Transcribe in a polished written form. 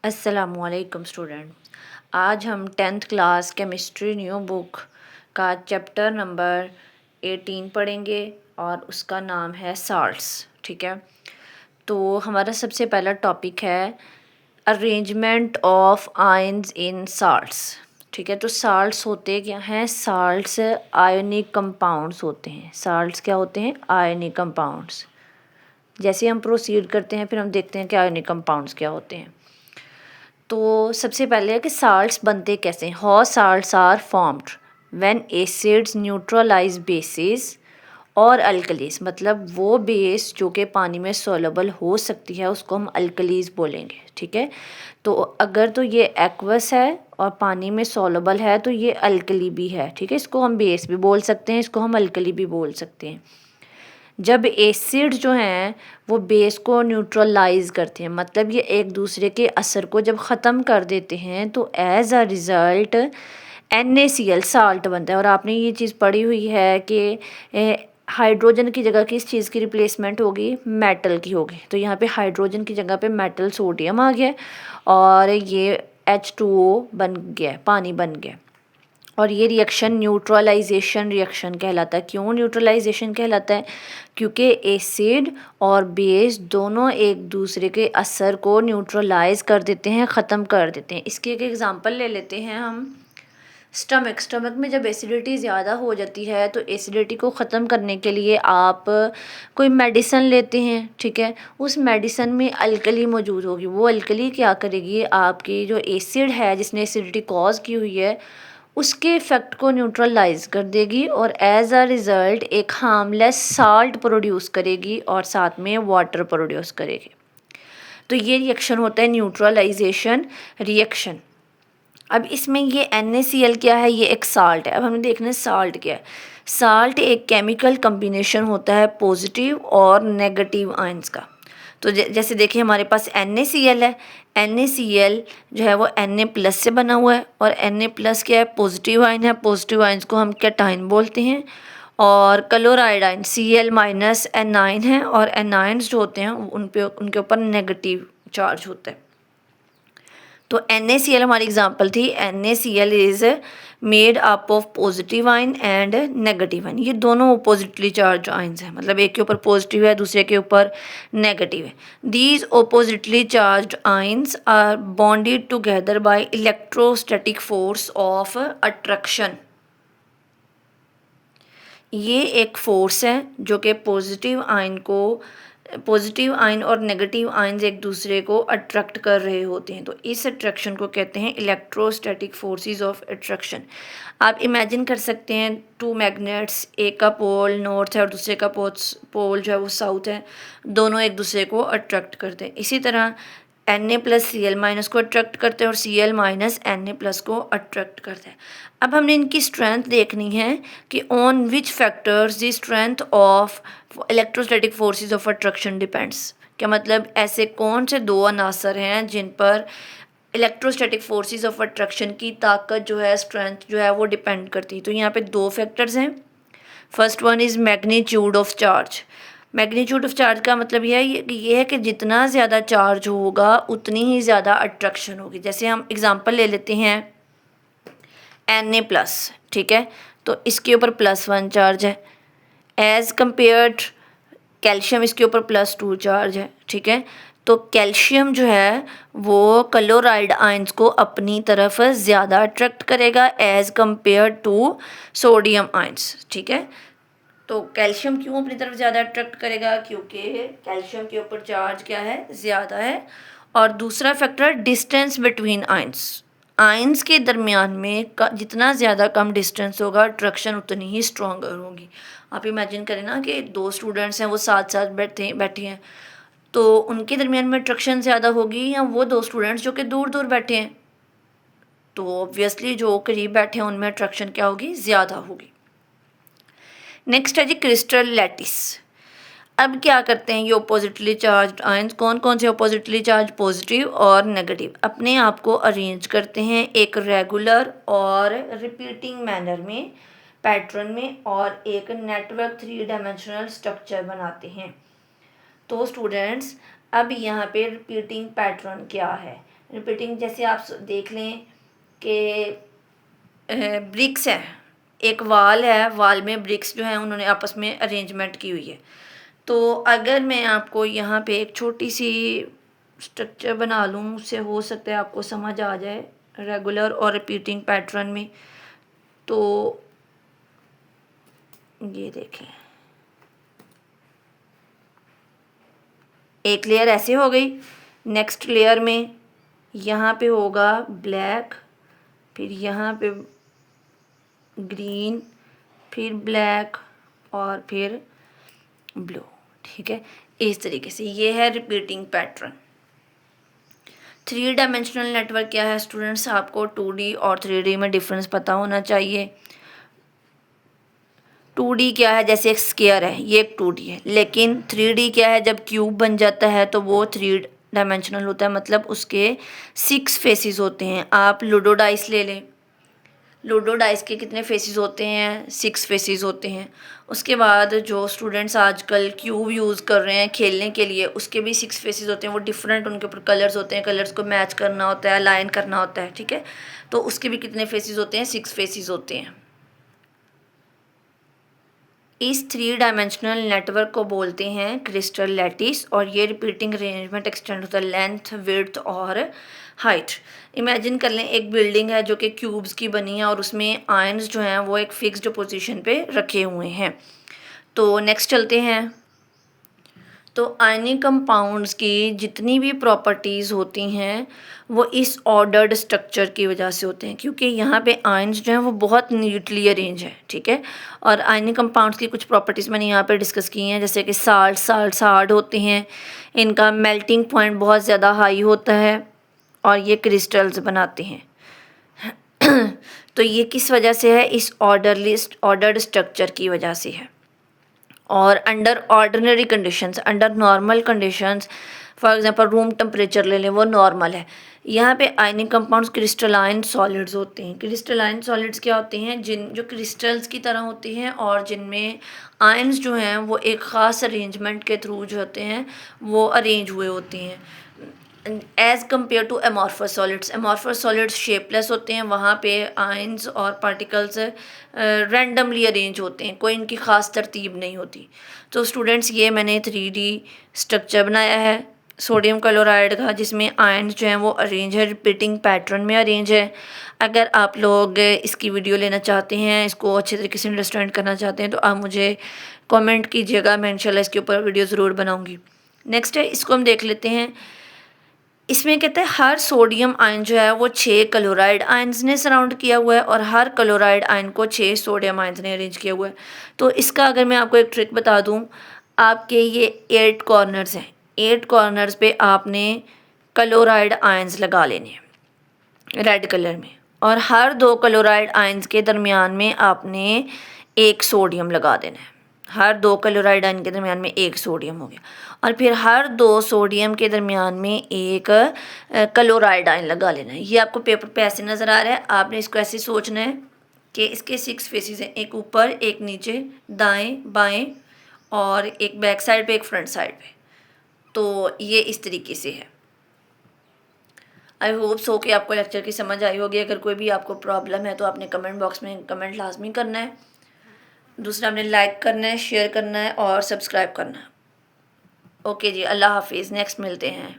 अस्सलामुअलैकुम स्टूडेंट। आज हम 10th class chemistry new book का चैप्टर नंबर 18 पढ़ेंगे और उसका नाम है साल्ट्स। ठीक है, तो हमारा सबसे पहला टॉपिक है arrangement of ions in salts. ठीक है, तो साल्ट्स होते क्या हैं? साल्ट्स आयोनिक कंपाउंड्स होते हैं। साल्ट्स क्या होते हैं? Ionic compounds. जैसे हम प्रोसीड करते हैं फिर हम देखते हैं कि आयोनिक कंपाउंड्स क्या होते हैं। तो सबसे पहले है कि साल्ट्स बनते कैसे हैं। How salts are formed when acids neutralize bases और अल्कलीज, मतलब वो बेस जो कि पानी में सोलबल हो सकती है उसको हम अल्कलीज बोलेंगे। ठीक है, तो अगर तो ये एक्वस है और पानी में सोलबल है तो ये अल्कली भी है। ठीक है, इसको हम बेस भी बोल सकते हैं, इसको हम अल्कली भी बोल सकते हैं। जब एसिड जो हैं वो बेस को न्यूट्रलाइज करते हैं, मतलब ये एक दूसरे के असर को जब ख़त्म कर देते हैं तो as a result NaCl salt बनता है। और आपने ये चीज़ पढ़ी हुई है कि हाइड्रोजन की जगह किस चीज़ की रिप्लेसमेंट होगी? मेटल की होगी। तो यहाँ पे हाइड्रोजन की जगह पे मेटल सोडियम आ गया और ये H2O बन गया, पानी बन गया। और ये रिएक्शन न्यूट्रलाइजेशन रिएक्शन कहलाता है। क्यों न्यूट्रलाइजेशन कहलाता है? क्योंकि एसिड और बेस दोनों एक दूसरे के असर को न्यूट्रलाइज कर देते हैं, ख़त्म कर देते हैं। इसकी एक एग्जांपल ले लेते हैं हम। स्टमक में जब एसिडिटी ज़्यादा हो जाती है तो एसिडिटी को ख़त्म करने के लिए आप कोई मेडिसन लेते हैं। ठीक है, उस मेडिसन में अल्कली मौजूद होगी। वो अल्कली क्या करेगी? आपकी जो एसिड है जिसने एसिडिटी कॉज की हुई है उसके इफ़ेक्ट को न्यूट्रलाइज कर देगी और एज अ रिज़ल्ट एक हार्मलेस साल्ट प्रोड्यूस करेगी और साथ में वाटर प्रोड्यूस करेगी। तो ये रिएक्शन होता है न्यूट्रलाइजेशन रिएक्शन। अब इसमें ये NaCl क्या है? ये एक साल्ट है। अब हमें देखना है साल्ट क्या है। साल्ट एक केमिकल कम्बिनेशन होता है पॉजिटिव और नेगेटिव आयंस का। तो जैसे देखिए हमारे पास NaCl है। NaCl जो है वो Na+ से बना हुआ है और Na+ क्या है? पॉजिटिव आयन है। पॉजिटिव आयंस को हम कैटाइन बोलते हैं। और क्लोराइड आयन Cl- एनाइन है और एनाइंस जो होते हैं उनके ऊपर नेगेटिव चार्ज होता है। तो NaCl हमारी एग्जांपल थी। NaCl is made up of positive ion and negative ion. ये दोनों अपोजिटली चार्ज आयन्स हैं, मतलब एक के ऊपर पॉजिटिव है दूसरे के ऊपर नेगेटिव है। These oppositely charged ions are bonded together by electrostatic force of attraction. ये एक फोर्स है जो कि पॉजिटिव आयन और नेगेटिव आयन्स एक दूसरे को अट्रैक्ट कर रहे होते हैं। तो इस अट्रैक्शन को कहते हैं इलेक्ट्रोस्टैटिक फोर्सेस ऑफ अट्रैक्शन। आप इमेजिन कर सकते हैं टू मैग्नेट्स, एक का पोल नॉर्थ है और दूसरे का पोल जो है वो साउथ है, दोनों एक दूसरे को अट्रैक्ट करते हैं। इसी तरह Na+Cl- को अट्रैक्ट करते हैं और Cl- Na+ को अट्रैक्ट करते हैं। अब हमने इनकी स्ट्रेंथ देखनी है कि on which factors the strength of electrostatic forces of attraction depends. क्या मतलब ऐसे कौन से दो अनासर हैं जिन पर इलेक्ट्रोस्टैटिक फोर्सेस ऑफ अट्रैक्शन की ताकत जो है, स्ट्रेंथ जो है वो डिपेंड करती है। तो यहाँ पे दो फैक्टर्स हैं। First one is magnitude of charge. Magnitude of charge का मतलब ये है कि जितना ज़्यादा चार्ज होगा उतनी ही ज़्यादा अट्रैक्शन होगी। जैसे हम एग्जांपल ले लेते हैं Na+, ठीक है, तो इसके ऊपर +1 चार्ज है। एज़ कम्पेयर्ड कैल्शियम इसके ऊपर +2 चार्ज है। ठीक है, तो कैल्शियम जो है वो क्लोराइड आयंस को अपनी तरफ ज़्यादा अट्रैक्ट करेगा as compare to sodium ions. ठीक है, तो कैल्शियम क्यों अपनी तरफ ज़्यादा अट्रैक्ट करेगा? क्योंकि कैल्शियम के ऊपर चार्ज क्या है? ज़्यादा है। और दूसरा factor distance between ions. Ions के दरमियान में जितना ज़्यादा कम डिस्टेंस होगा अट्रैक्शन उतनी ही स्ट्रॉन्गर होगी। आप इमेजिन करें ना कि दो स्टूडेंट्स हैं वो साथ साथ बैठे हैं, तो उनके दरमियान में अट्रैक्शन ज़्यादा होगी या वो दो स्टूडेंट्स जो कि दूर दूर बैठे हैं? तो ऑब्वियसली जो करीब बैठे हैं उनमें अट्रैक्शन क्या होगी? ज़्यादा होगी। नेक्स्ट है जी क्रिस्टल लैटिस। अब क्या करते हैं ये अपोजिटली चार्ज आयंस, कौन कौन से अपोजिटली चार्ज? पॉजिटिव और नेगेटिव, अपने आप को अरेंज करते हैं एक रेगुलर और रिपीटिंग मैनर में, पैटर्न में, और एक नेटवर्क 3 डायमेंशनल स्ट्रक्चर बनाते हैं। तो स्टूडेंट्स अब यहाँ पे रिपीटिंग पैटर्न क्या है? रिपीटिंग जैसे आप देख लें कि ब्रिक्स है, एक वाल है, वाल में ब्रिक्स जो हैं उन्होंने आपस में अरेंजमेंट की हुई है। तो अगर मैं आपको यहाँ पे एक छोटी सी स्ट्रक्चर बना लूँ, उससे हो सकता है आपको समझ आ जाए रेगुलर और रिपीटिंग पैटर्न में। तो ये देखें, एक लेयर ऐसे हो गई, नेक्स्ट लेयर में यहाँ पे होगा ब्लैक, फिर यहाँ पे ग्रीन, फिर ब्लैक और फिर ब्लू। ठीक है, इस तरीके से ये है रिपीटिंग पैटर्न। 3 डायमेंशनल नेटवर्क क्या है स्टूडेंट्स, आपको 2D और 3D में डिफरेंस पता होना चाहिए। 2D क्या है, जैसे एक स्क्वायर है, ये एक 2D है, लेकिन 3D क्या है, जब क्यूब बन जाता है तो वो 3 डायमेंशनल होता है, मतलब उसके 6 फेसेस होते हैं। आप लूडो डाइस ले लें, लूडो डाइस के कितने फेसेस होते हैं, 6 फेसेस होते हैं। उसके बाद जो स्टूडेंट्स आजकल क्यूब यूज़ कर रहे हैं खेलने के लिए, उसके भी 6 फेसेस होते हैं, वो डिफरेंट, उनके ऊपर कलर्स होते हैं, कलर्स को मैच करना होता है, अलाइन करना होता है। ठीक है, तो उसके भी कितने फेसेस होते हैं, 6 फेसेस होते हैं। इस 3 डायमेंशनल नेटवर्क को बोलते हैं क्रिस्टल लैटिस, और ये रिपीटिंग अरेंजमेंट एक्सटेंड होता है लेंथ, विड्थ और हाइट। इमेजिन कर लें एक बिल्डिंग है जो कि क्यूब्स की बनी है और उसमें आयन्स जो हैं वो एक फिक्स्ड पोजीशन पे रखे हुए हैं। तो नेक्स्ट चलते हैं। तो आयनिक कंपाउंड्स की जितनी भी प्रॉपर्टीज़ होती हैं वो इस ऑर्डर्ड स्ट्रक्चर की वजह से होते हैं, क्योंकि यहाँ पे आयन्स जो हैं वो बहुत नीटली अरेंज है। ठीक है, और आयनिक कंपाउंड्स की कुछ प्रॉपर्टीज़ मैंने यहाँ पे डिस्कस की हैं, जैसे कि साल्ट हार्ड होते हैं, इनका मेल्टिंग पॉइंट बहुत ज़्यादा हाई होता है और ये क्रिस्टल्स बनाते हैं। तो ये किस वजह से है, इस ऑर्डर्ड स्ट्रक्चर की वजह से है। और under ordinary conditions, under normal conditions, for example room temperature ले लें, वो नॉर्मल है। यहाँ पे आयनिक कंपाउंड्स क्रिस्टलाइन सॉलिड्स होते हैं। क्रिस्टलाइन सॉलिड्स क्या होते हैं, जो क्रिस्टल्स की तरह होती हैं और जिनमें आयन्स जो हैं वो एक ख़ास अरेंजमेंट के थ्रू जो होते हैं वो अरेंज हुए होते हैं, as compare to amorphous solids. Amorphous solids shapeless होते हैं, वहाँ पे आयंस और पार्टिकल्स रैंडमली अरेंज होते हैं, कोई इनकी ख़ास तरतीब नहीं होती। तो स्टूडेंट्स ये मैंने 3D स्ट्रक्चर बनाया है सोडियम क्लोराइड का, जिसमें आयंस जो हैं वो अरेंज है, रिपीटिंग पैटर्न में अरेंज है। अगर आप लोग इसकी वीडियो लेना चाहते हैं, इसको अच्छे तरीके से अंडरस्टैंड करना चाहते हैं, तो आप मुझे कमेंट कीजिएगा, मैं इंशाल्लाह इसके ऊपर वीडियो ज़रूर बनाऊँगी। नेक्स्ट है, इसको हम देख लेते हैं। इसमें कहते हैं हर सोडियम आयन जो है वो 6 क्लोराइड आयन्स ने सराउंड किया हुआ है और हर क्लोराइड आयन को 6 सोडियम आयन्स ने अरेंज किया हुआ है। तो इसका अगर मैं आपको एक ट्रिक बता दूं, आपके ये 8 कॉर्नर्स हैं, 8 कॉर्नर्स पे आपने क्लोराइड आयन्स लगा लेने हैं रेड कलर में, और हर 2 क्लोराइड आयन्स के दरमियान में आपने एक सोडियम लगा देना है। हर 2 क्लोराइड आयन के दरमियान में एक सोडियम हो गया, और फिर हर 2 सोडियम के दरमियान में एक क्लोराइड आयन लगा लेना है। ये आपको पेपर पे ऐसे नज़र आ रहा है, आपने इसको ऐसे सोचना है कि इसके 6 फेसेस हैं, एक ऊपर, एक नीचे, दाएं बाएं, और एक बैक साइड पे, एक फ्रंट साइड पे। तो ये इस तरीके से है। आई होप सो कि आपको लेक्चर की समझ आई होगी। अगर कोई भी आपको प्रॉब्लम है तो आपने कमेंट बॉक्स में कमेंट लाजमी करना है। दूसरा, आपने लाइक करना है, शेयर करना है और सब्सक्राइब करना है। ओके जी, अल्लाह हाफिज़, नेक्स्ट मिलते हैं।